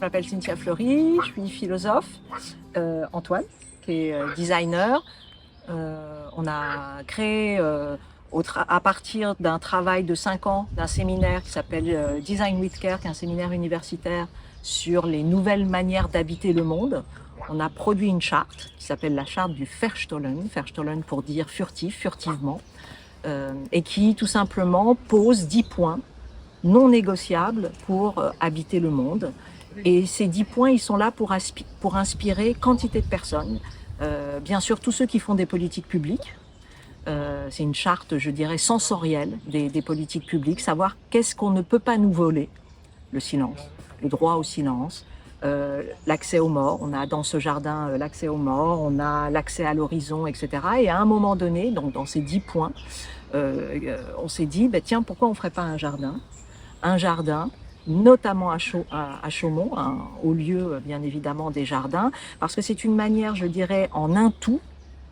m'appelle Cynthia Fleury, je suis philosophe. Antoine, qui est designer. On a créé à partir d'un travail de 5 ans, d'un séminaire qui s'appelle Design with Care, qui est un séminaire universitaire sur les nouvelles manières d'habiter le monde. On a produit une charte qui s'appelle la charte du Verstollen, Verstollen pour dire furtif, furtivement, et qui tout simplement pose 10 points non négociables pour habiter le monde. Et ces 10 points, ils sont là pour inspirer quantité de personnes. Bien sûr, tous ceux qui font des politiques publiques. C'est une charte, je dirais, sensorielle des politiques publiques. Savoir qu'est-ce qu'on ne peut pas nous voler. Le silence, le droit au silence, l'accès aux morts. On a dans ce jardin l'accès aux morts, on a l'accès à l'horizon, etc. Et à un moment donné, donc dans ces 10 points, on s'est dit, tiens, pourquoi on ne ferait pas un jardin, notamment à Chaumont, hein, au lieu bien évidemment des jardins, parce que c'est une manière, je dirais, en un tout,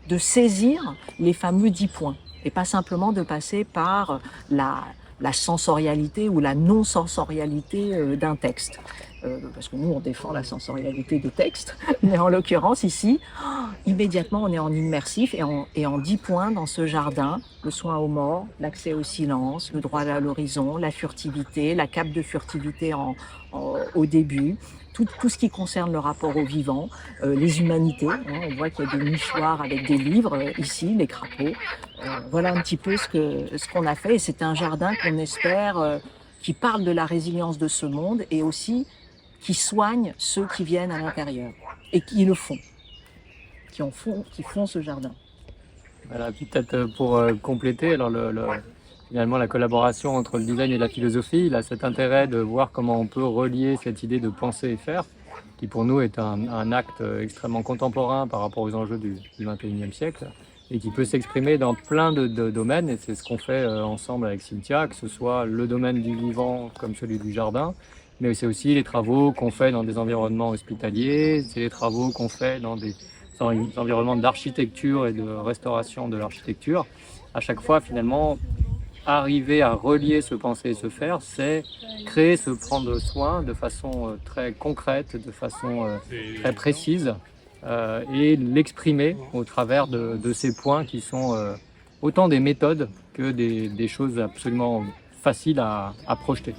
de saisir les fameux 10 points, et pas simplement de passer par la sensorialité ou la non-sensorialité d'un texte. Parce que nous, on défend la sensorialité des textes, mais en l'occurrence, ici, immédiatement, on est en immersif et en 10 points dans ce jardin, le soin aux morts, l'accès au silence, le droit à l'horizon, la furtivité, la cape de furtivité au début, tout ce qui concerne le rapport au vivant, les humanités. Hein, on voit qu'il y a des nichoirs avec des livres, ici, les crapauds. Voilà un petit peu ce qu'on a fait. Et c'est un jardin qu'on espère qui parle de la résilience de ce monde et aussi qui soigne ceux qui viennent à l'intérieur et qui le font, qui font ce jardin. Voilà, peut-être pour compléter, alors finalement la collaboration entre le design et la philosophie, il a cet intérêt de voir comment on peut relier cette idée de penser et faire, qui pour nous est un acte extrêmement contemporain par rapport aux enjeux du XXIe siècle, et qui peut s'exprimer dans plein de domaines, et c'est ce qu'on fait ensemble avec Cynthia, que ce soit le domaine du vivant comme celui du jardin, mais c'est aussi les travaux qu'on fait dans des environnements hospitaliers, c'est les travaux qu'on fait dans des environnements d'architecture et de restauration de l'architecture. À chaque fois, finalement, arriver à relier ce penser et ce faire, c'est créer ce prendre soin de façon très concrète, de façon très précise, et l'exprimer au travers de ces points qui sont autant des méthodes que des choses absolument faciles à projeter.